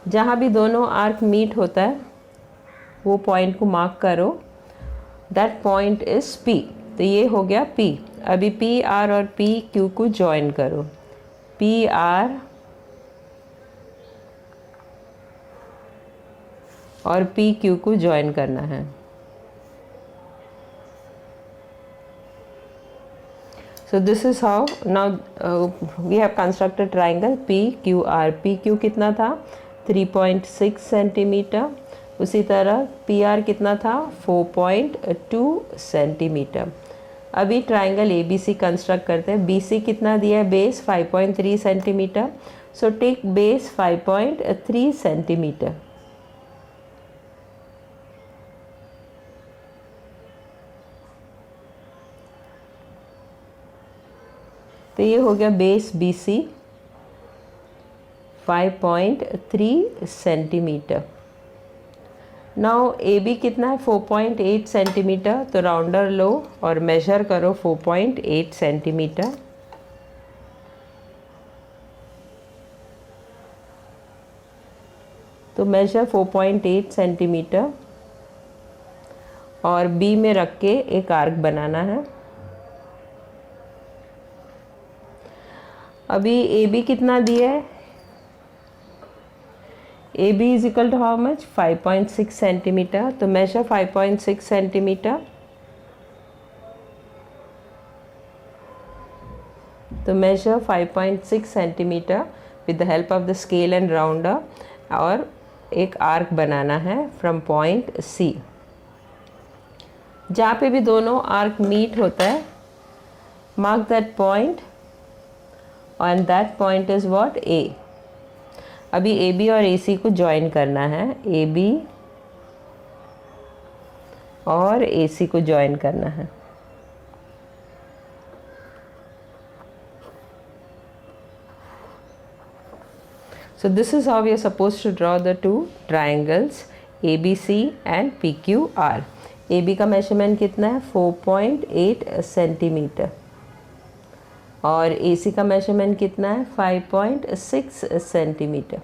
जहाँ भी दोनों आर्क मीट होता है वो पॉइंट को मार्क करो. That point is P. तो ये हो गया P. अभी PR और PQ को ज्वाइन करो. PR और PQ को ज्वाइन करना है. So this is how now we have constructed triangle PQR. PQ कितना था 3.6 सेंटीमीटर. उसी तरह PR कितना था 4.2 सेंटीमीटर. अभी ट्राइंगल ABC कंस्ट्रक्ट करते हैं. BC कितना दिया है base 5.3 centimetre. So take base 5.3 centimetre. तो ये हो गया base BC 5.3 centimetre. Now AB कितना है 4.8 सेंटीमीटर. तो राउंडर लो और मेजर करो 4.8 सेंटीमीटर. तो मेजर 4.8 सेंटीमीटर और B में रख के एक आर्क बनाना है. अभी AB कितना दिया है? AB is equal to how much 5.6 centimetre. तो मेजर 5.6 सेंटीमीटर. तो measure 5.6 centimetre with the help of the scale and rounder और एक आर्क बनाना है फ्रॉम पॉइंट C. जहाँ पे भी दोनों आर्क मीट होता है mark that point and that point is what A. अभी AB और AC को ज्वाइन करना है. AB और AC को ज्वाइन करना है. So this is how we are supposed to draw the two triangles ABC and PQR. AB का मेजरमेंट कितना है 4.8 सेंटीमीटर और AC का मेजरमेंट कितना है 5.6 centimetre.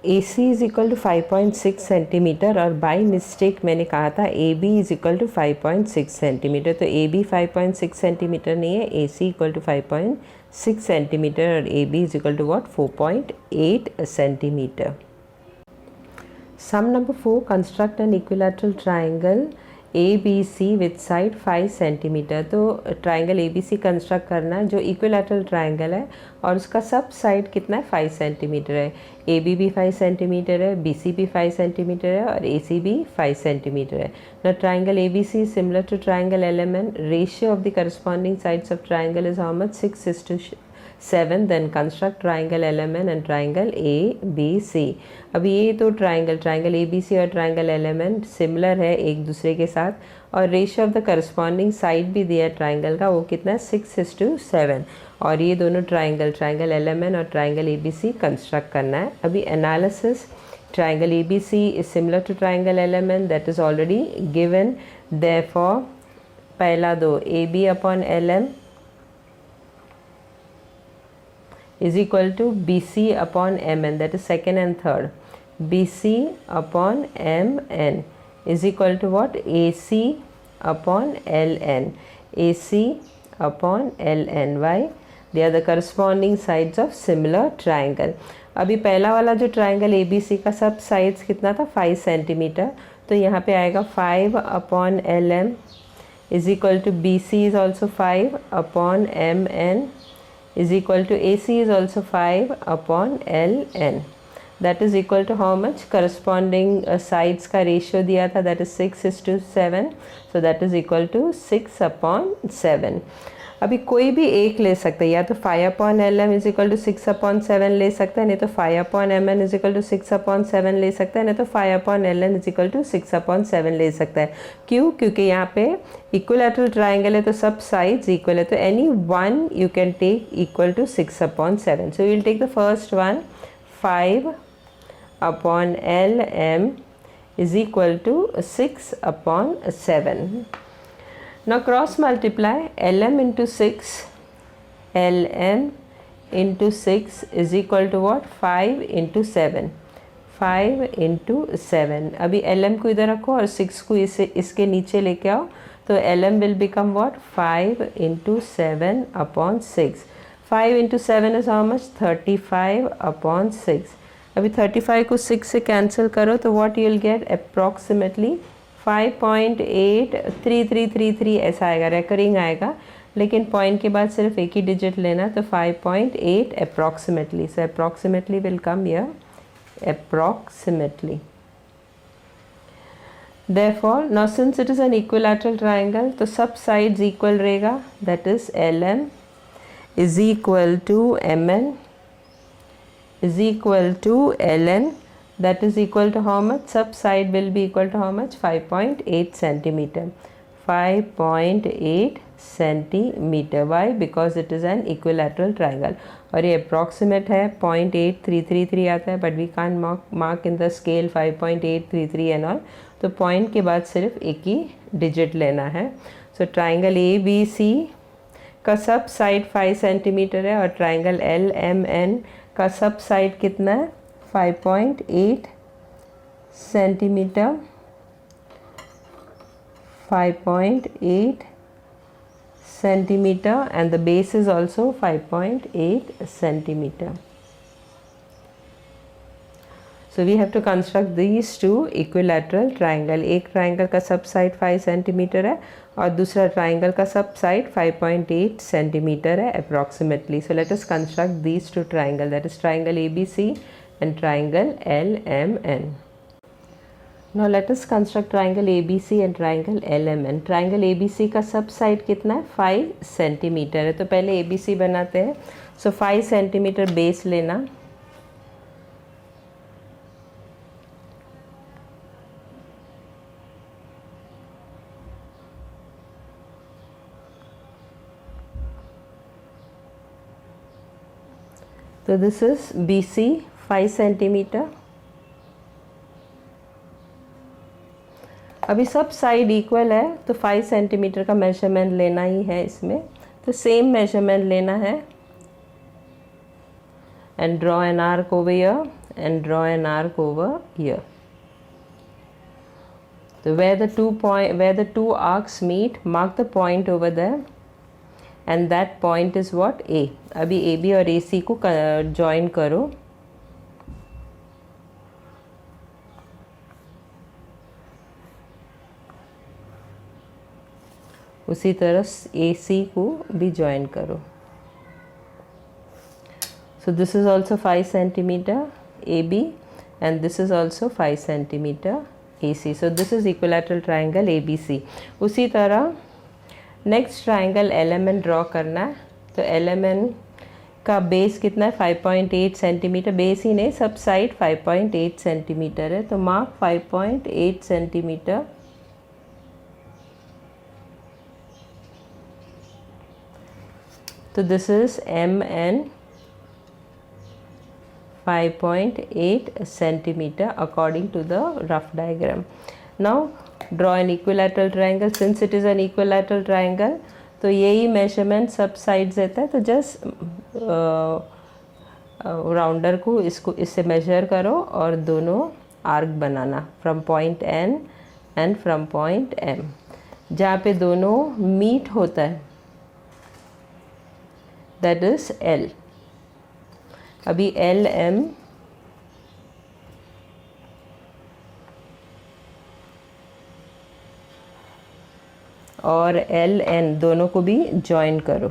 AC is equal to 5.6 centimetre और बाई मिस्टेक मैंने कहा था AB is equal to 5.6 centimetre. तो AB 5.6 सेंटीमीटर नहीं है. AC इक्वल टू 5.6 सेंटीमीटर और AB is equal to what 4.8 centimetre. Sum number 4 construct an equilateral triangle ABC with side 5 centimetre. तो triangle ABC construct करना है जो इक्विलैटरल ट्राइंगल है और उसका सब साइड कितना है 5 सेंटीमीटर है. AB भी 5 सेंटीमीटर है, BC भी 5 सेंटीमीटर है और AC भी 5 सेंटीमीटर है. Now triangle ABC is similar to triangle LMN. Ratio of the corresponding sides of triangle is how much 6 7, then construct triangle LMN and triangle ABC. अभी ये तो triangle ABC और triangle LMN similar है एक दूसरे के साथ, और ratio of the corresponding side भी दिया है ट्राइंगल का, वो कितना है 6:7, और ये दोनों ट्राइंगल LMN और ट्राइंगल ABC कंस्ट्रक्ट करना है. अभी analysis, triangle ABC is similar to triangle LMN, that is already given. Therefore पहला दो AB upon LM is equal to BC upon MN, that is second and third. BC upon MN is equal to what? AC upon LN. AC upon LN. Why? They are the corresponding sides of similar triangle. अभी पहला वाला जो triangle ABC का सब sides कितना था 5 centimetre, तो यहाँ पे आएगा 5 upon LM is equal to BC is also 5 upon MN is equal to AC is also 5 upon LN. That is equal to how much? Corresponding sides का रेशियो दिया था, that is 6:7, so that is equal to 6/7. अभी कोई भी एक ले सकता है, या तो 5 upon LM is equal to 6/7 ले सकता है, नहीं तो 5 upon MN is equal to 6/7 ले सकता है, नहीं तो 5 upon LN is equal to 6/7 ले सकता है. क्यों? क्योंकि यहाँ पे इक्विलैटरल ट्राइंगल है तो सब साइड्स इक्वल है, तो any one you can take equal to 6/7. So you will take the first one, 5 upon LM is equal to 6/7. Now cross multiply LM into 6, LM into 6 is equal to what? 5 into 7, 5 into 7. अभी LM को इधर रखो और 6 को इसके नीचे लेके आओ, तो LM will become what? 5 into 7 upon 6. 5 into 7 is how much? 35 upon 6. अभी 35 को 6 से कैंसिल करो तो what you will get? Approximately 5.83333 ऐसा आएगा, रेकरिंग आएगा, लेकिन पॉइंट के बाद सिर्फ एक ही डिजिट लेना, तो 5.8 approximately. So approximately will come here, approximately. Therefore now since it is an equilateral triangle, तो सब साइड्स इक्वल रहेगा, that is LM is equal to MN is equal to LN. That is equal to how much? Sub side will be equal to how much? 5.8 centimeter. 5.8 centimeter. Why? Because it is an equilateral triangle. और ये approximate है, 0.8333 आता है, but we can't mark in the scale 5.833 and all. तो point के बाद सिर्फ एक ही digit लेना है. So triangle ABC का सब साइड 5 सेंटीमीटर है, और triangle LMN का सब साइड कितना है? 5.8 centimeter, 5.8 centimeter, and the base is also 5.8 centimeter. So we have to construct these two equilateral triangle. एक triangle का सब साइड 5 सेंटीमीटर है और दूसरा triangle का सब साइड 5.8 सेंटीमीटर है approximately. So let us construct these two triangle, that is triangle ABC and triangle LMN. Now let us construct triangle ABC and triangle LMN. Triangle ABC का सब side कितना है? 5 सेंटीमीटर है, तो पहले ABC बनाते हैं. So 5 सेंटीमीटर बेस लेना, तो दिस इज BC 5 सेंटीमीटर. अभी सब साइड इक्वल है तो 5 सेंटीमीटर का मेजरमेंट लेना ही है इसमें, तो सेम मेजरमेंट लेना है and draw an arc over here and draw an arc over here. तो where the two arcs meet, mark the point over there and that point is what? A. अभी AB और AC को join करो. उसी तरह AC को भी join करो. So this is also 5 centimeter AB and this is also 5 centimeter AC. So this is equilateral triangle ABC. उसी तरह नेक्स्ट ट्राइंगल LMN ड्रॉ करना है, तो LMN इसका बेस कितना है 5.8 सेंटीमीटर, बेस ही नहीं सब साइड 5.8 सेंटीमीटर है, तो मार्क 5.8 सेंटीमीटर। तो this is MN 5.8 centimeter according to the rough diagram. Now draw an equilateral triangle. Since it is an equilateral triangle, तो यही मेजरमेंट सब साइड्स देता है, तो जस्ट राउंडर को इसको इससे मेजर करो और दोनों arc banana from point N and from point M, जहाँ पे दोनों मीट होता है, दैट इज L। अभी LM और LN दोनों को भी ज्वाइन करो।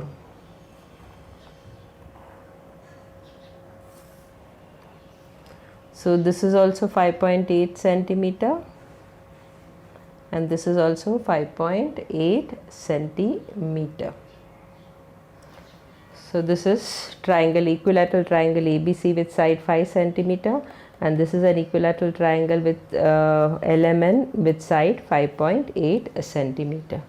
So this is also 5.8 centimeter and this is also 5.8 centimeter. So this is triangle, equilateral triangle ABC with side 5 centimeter, and this is an equilateral triangle with LMN with side 5.8 centimeter.